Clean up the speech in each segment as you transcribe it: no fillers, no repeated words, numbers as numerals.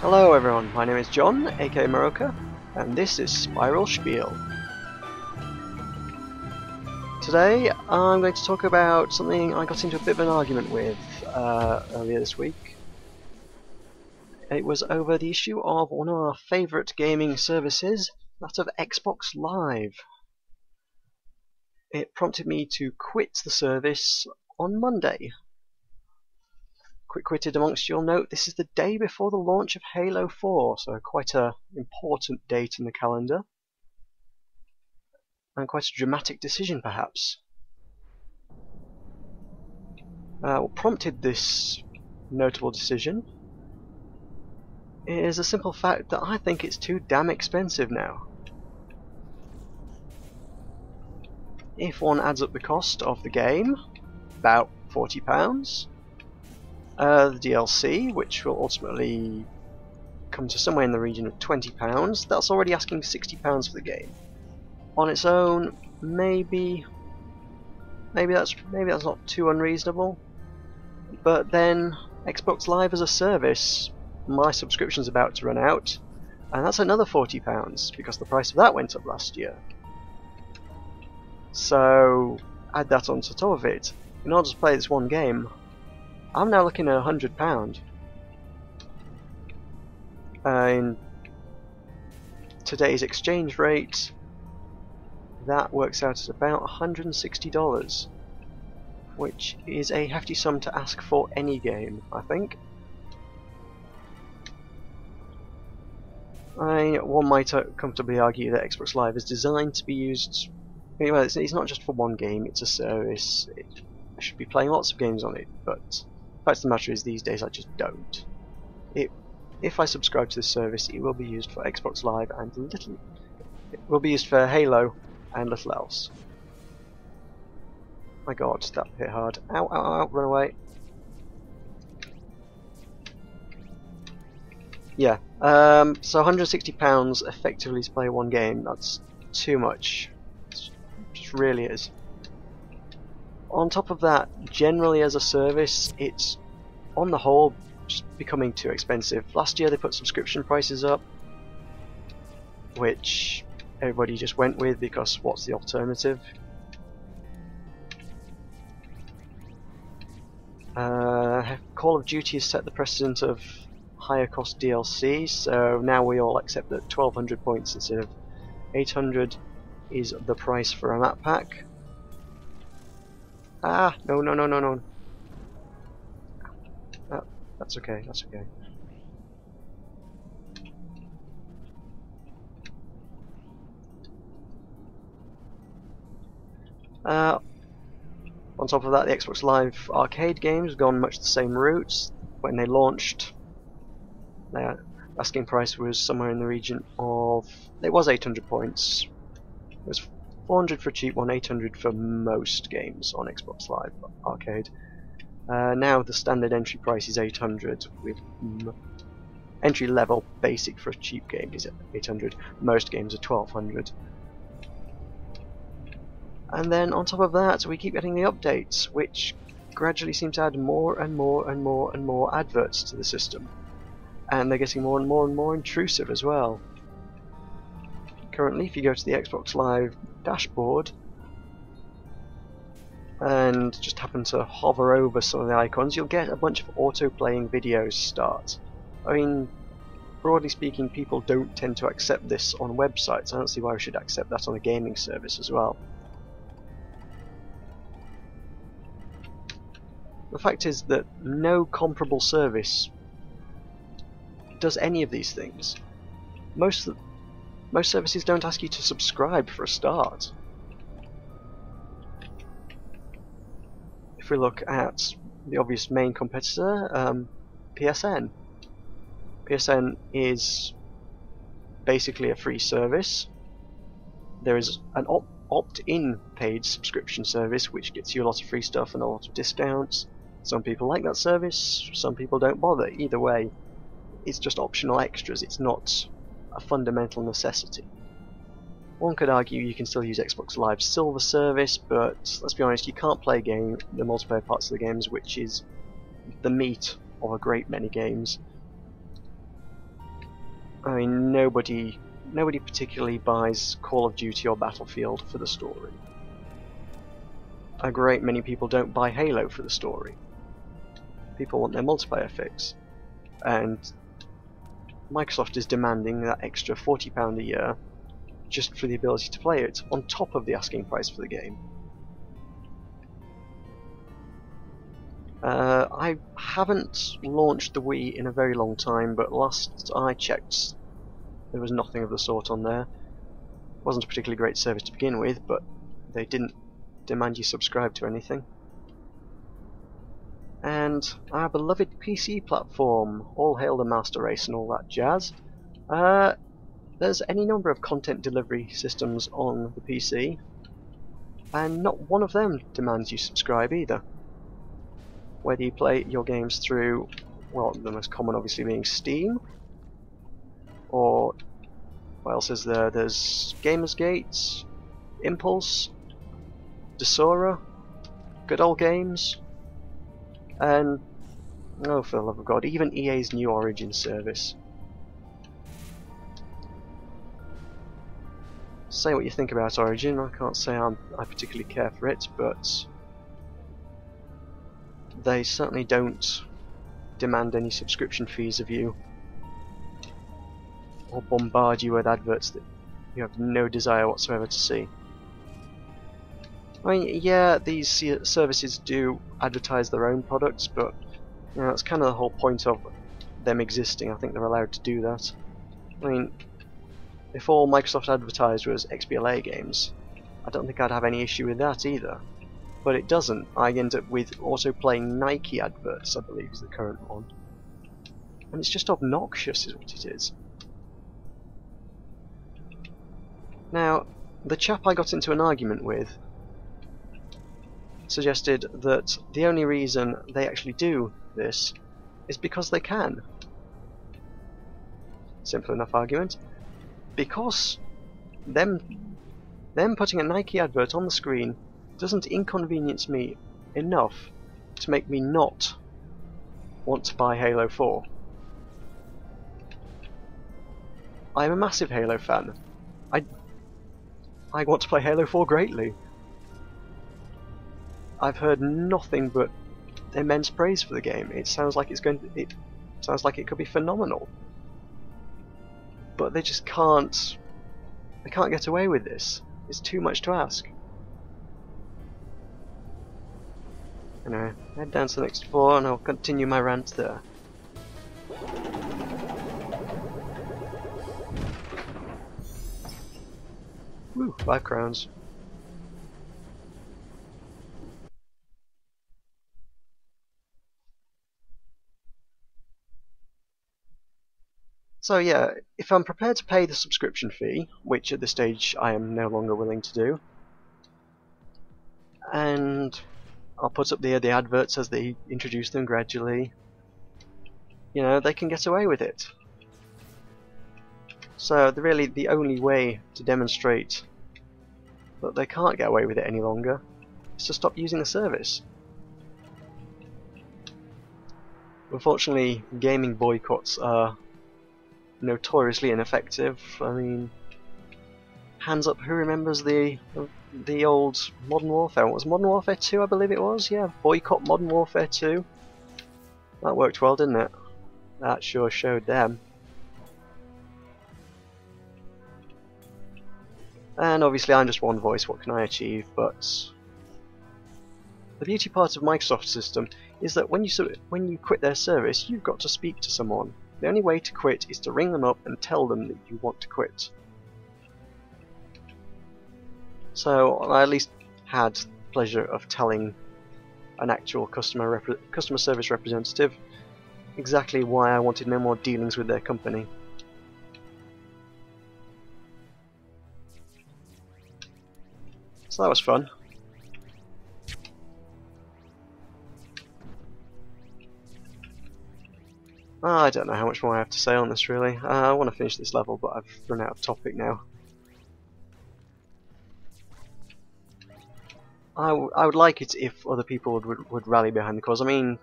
Hello everyone, my name is John, aka Meroka, and this is Spiel. Today I'm going to talk about something I got into a bit of an argument with earlier this week. It was over the issue of one of our favourite gaming services, that of Xbox Live. It prompted me to quit the service on Monday. Quick-witted amongst you'll note this is the day before the launch of Halo 4, so quite an important date in the calendar. And quite a dramatic decision, perhaps. What prompted this notable decision is a simple fact that I think it's too damn expensive now. If one adds up the cost of the game, about £40. The DLC, which will ultimately come to somewhere in the region of £20, that's already asking £60 for the game. On its own, maybe that's not too unreasonable. But then Xbox Live as a service, my subscription's about to run out, and that's another £40 because the price of that went up last year. So add that on top of it. In order to play this one game, I'm now looking at £100. In today's exchange rate, that works out at about $160, which is a hefty sum to ask for any game, I think. One might comfortably argue that Xbox Live is designed to be used. Well, it's not just for one game, it's a service. I should be playing lots of games on it, but the fact of the matter is these days I just don't. If I subscribe to this service, it will be used for Xbox Live and it will be used for Halo and little else. My god, that hit hard. Ow, ow, ow, run away. Yeah, so £160 effectively to play one game, that's too much. It just really is. On top of that, generally as a service, it's on the whole just becoming too expensive. Last year they put subscription prices up, which everybody just went with because what's the alternative? Call of Duty has set the precedent of higher cost DLC, so now we all accept that 1200 points instead of 800 is the price for a map pack. Ah, no. That's okay, that's okay. On top of that, the Xbox Live arcade games have gone much the same route. When they launched, their asking price was somewhere in the region of, it was 800 points. It was 400 for a cheap one, 800 for most games on Xbox Live arcade. Now the standard entry price is 800, with entry level basic for a cheap game is 800. Most games are 1200. And then on top of that, we keep getting the updates, which gradually seem to add more and more adverts to the system. And they're getting more and more intrusive as well. Currently, if you go to the Xbox Live dashboard and just happen to hover over some of the icons, you'll get a bunch of auto-playing videos start. I mean, broadly speaking, people don't tend to accept this on websites. I don't see why we should accept that on a gaming service as well. The fact is that no comparable service does any of these things. Most services don't ask you to subscribe for a start. If we look at the obvious main competitor, PSN. PSN is basically a free service. There is an opt-in paid subscription service which gets you a lot of free stuff and a lot of discounts. Some people like that service, some people don't bother. Either way, it's just optional extras, it's not a fundamental necessity. One could argue you can still use Xbox Live's Silver service, but let's be honest, you can't play the multiplayer parts of the games, which is the meat of a great many games. I mean, nobody particularly buys Call of Duty or Battlefield for the story. A great many people don't buy Halo for the story. People want their multiplayer fix, and Microsoft is demanding that extra £40 a year just for the ability to play it, on top of the asking price for the game. I haven't launched the Wii in a very long time, but last I checked there was nothing of the sort on there. It wasn't a particularly great service to begin with, but they didn't demand you subscribe to anything. And our beloved PC platform, all hail the master race and all that jazz. There's any number of content delivery systems on the PC, and not one of them demands you subscribe either. Whether you play your games through, well, the most common obviously being Steam, or what else is there? There's Gamersgate, Impulse, Desora, Good Old Games, and, oh for the love of God, even EA's new Origin service. Say what you think about Origin, I can't say I particularly care for it, but they certainly don't demand any subscription fees of you, or bombard you with adverts that you have no desire whatsoever to see. I mean, yeah, these services do advertise their own products, but you know, that's kind of the whole point of them existing. I think they're allowed to do that. I mean, if all Microsoft advertised was XBLA games, I don't think I'd have any issue with that either. But it doesn't. I end up with auto-playing Nike adverts, I believe is the current one. And it's just obnoxious is what it is. Now, the chap I got into an argument with suggested that the only reason they actually do this is because they can. Simple enough argument. Because them putting a Nike advert on the screen doesn't inconvenience me enough to make me not want to buy Halo 4. I'm a massive Halo fan. I want to play Halo 4 greatly. I've heard nothing but immense praise for the game. It sounds like it could be phenomenal. But they just can't. They can't get away with this. It's too much to ask. Anyway, head down to the next floor and I'll continue my rant there. Woo, 5 crowns. So yeah, if I'm prepared to pay the subscription fee, which at this stage I am no longer willing to do, and I'll put up the adverts as they introduce them gradually, you know, they can get away with it. So really the only way to demonstrate that they can't get away with it any longer is to stop using the service. Unfortunately, gaming boycotts are notoriously ineffective. I mean, hands up, who remembers the old Modern Warfare? What was Modern Warfare 2, I believe it was? Yeah, boycott Modern Warfare 2. That worked well, didn't it? That sure showed them. And obviously I'm just one voice, what can I achieve? But the beauty part of Microsoft's system is that when you quit their service, you've got to speak to someone. The only way to quit is to ring them up and tell them that you want to quit. So I at least had the pleasure of telling an actual customer service representative exactly why I wanted no more dealings with their company. So that was fun. I don't know how much more I have to say on this really. I want to finish this level, but I've run out of topic now. I would like it if other people would rally behind the cause. I mean,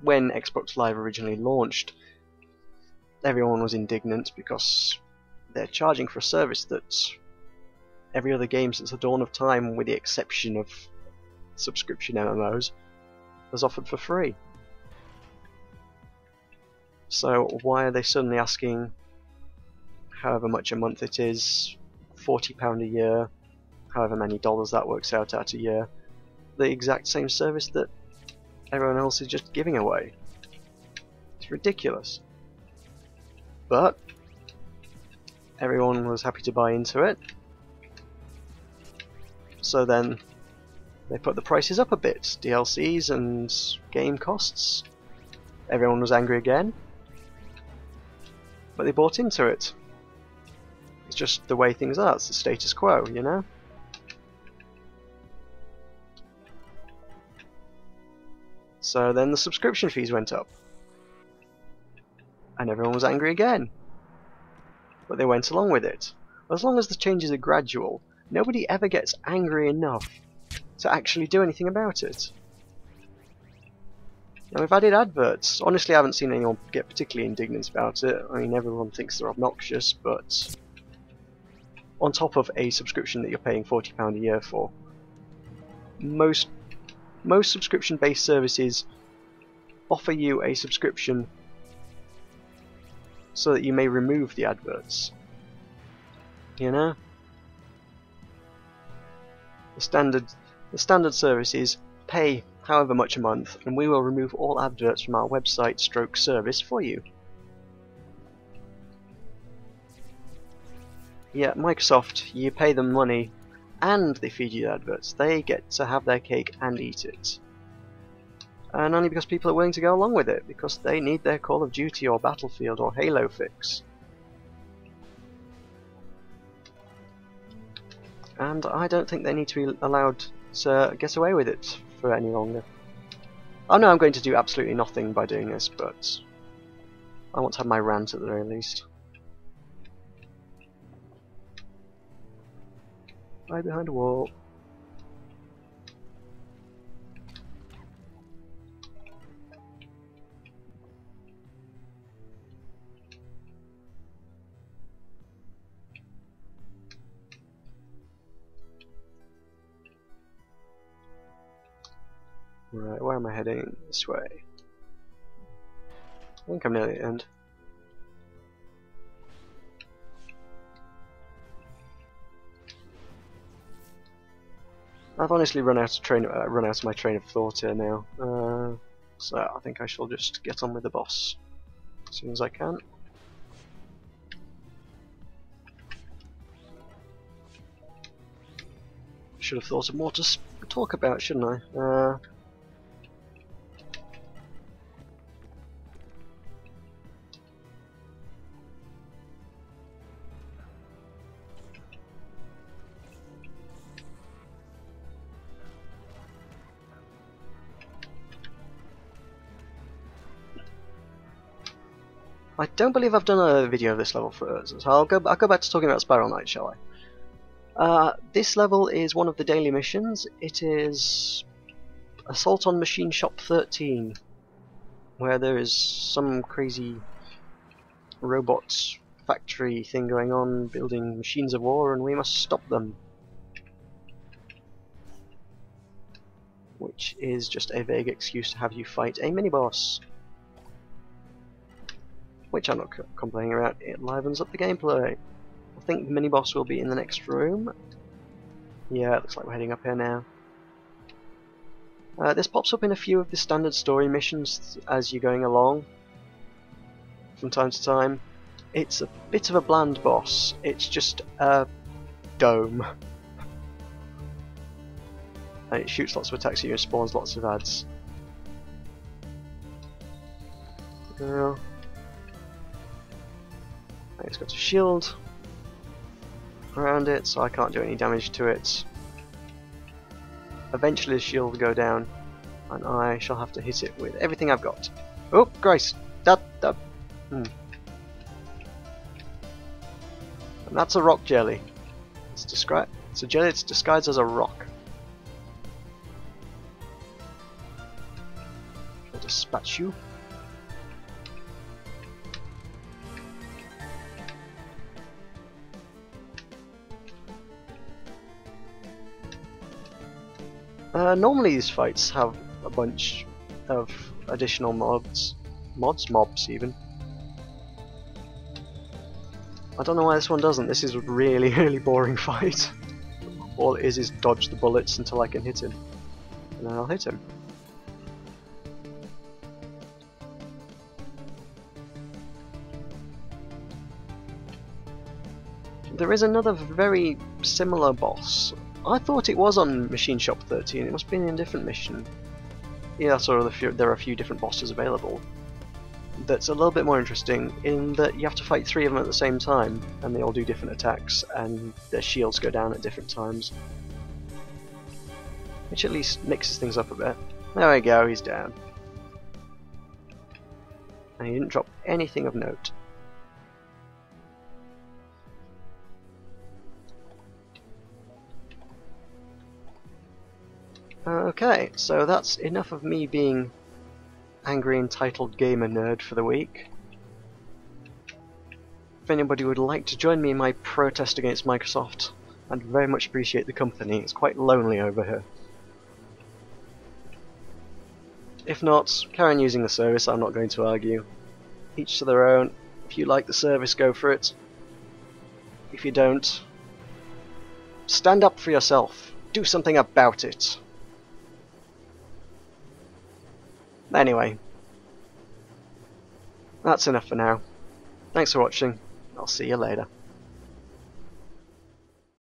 when Xbox Live originally launched, everyone was indignant because they're charging for a service that every other game since the dawn of time, with the exception of subscription MMOs, has offered for free. So why are they suddenly asking however much a month it is, £40 a year, however many dollars that works out at a year, the exact same service that everyone else is just giving away? It's ridiculous. But everyone was happy to buy into it, so then they put the prices up a bit, DLCs and game costs. Everyone was angry again, but they bought into it. It's just the way things are, it's the status quo, you know? So then the subscription fees went up, and everyone was angry again, but they went along with it. As long as the changes are gradual, nobody ever gets angry enough to actually do anything about it. Now, we've added adverts. Honestly, I haven't seen anyone get particularly indignant about it. I mean, everyone thinks they're obnoxious, but on top of a subscription that you're paying £40 a year for, most subscription-based services offer you a subscription so that you may remove the adverts. You know? The standard service is pay however much a month and we will remove all adverts from our website / service for you. Yeah, Microsoft, you pay them money and they feed you the adverts. They get to have their cake and eat it. And only because people are willing to go along with it, because they need their Call of Duty or Battlefield or Halo fix. And I don't think they need to be allowed to get away with it for any longer. I know I'm going to do absolutely nothing by doing this, but I want to have my rant at the very least. Hide behind a wall. Right, where am I heading? This way. I think I'm near the end. I've honestly run out of my train of thought here now. So I think I shall just get on with the boss as soon as I can. Should have thought of more to talk about, shouldn't I? I don't believe I've done a video of this level so I'll go back to talking about Spiral Knight, shall I? This level is one of the daily missions. It is Assault on Machine Shop 13, where there is some crazy robot factory thing going on, building machines of war, and we must stop them. Which is just a vague excuse to have you fight a mini-boss. Which I'm not complaining about, it livens up the gameplay. I think the mini-boss will be in the next room. Yeah, it looks like we're heading up here now. This pops up in a few of the standard story missions as you're going along, from time to time. It's a bit of a bland boss, it's just a dome. And it shoots lots of attacks at you and spawns lots of ads. It's got a shield around it, so I can't do any damage to it. Eventually the shield will go down, and I shall have to hit it with everything I've got. Oh, Christ! And that's a rock jelly. It's a jelly that's disguised as a rock. I'll dispatch you. Normally these fights have a bunch of additional mobs even. I don't know why this one doesn't. This is a really, really boring fight. All it is dodge the bullets until I can hit him. And then I'll hit him. There is another very similar boss. I thought it was on Machine Shop 13, it must be in a different mission. Yeah, so there are a few different bosses available. That's a little bit more interesting in that you have to fight 3 of them at the same time, and they all do different attacks, and their shields go down at different times. Which at least mixes things up a bit. There we go, he's down. And he didn't drop anything of note. Okay, so that's enough of me being angry entitled gamer nerd for the week. If anybody would like to join me in my protest against Microsoft, I'd very much appreciate the company. It's quite lonely over here. If not, carry on using the service, I'm not going to argue. Each to their own. If you like the service, go for it. If you don't, stand up for yourself. Do something about it. Anyway, that's enough for now. Thanks for watching. I'll see you later.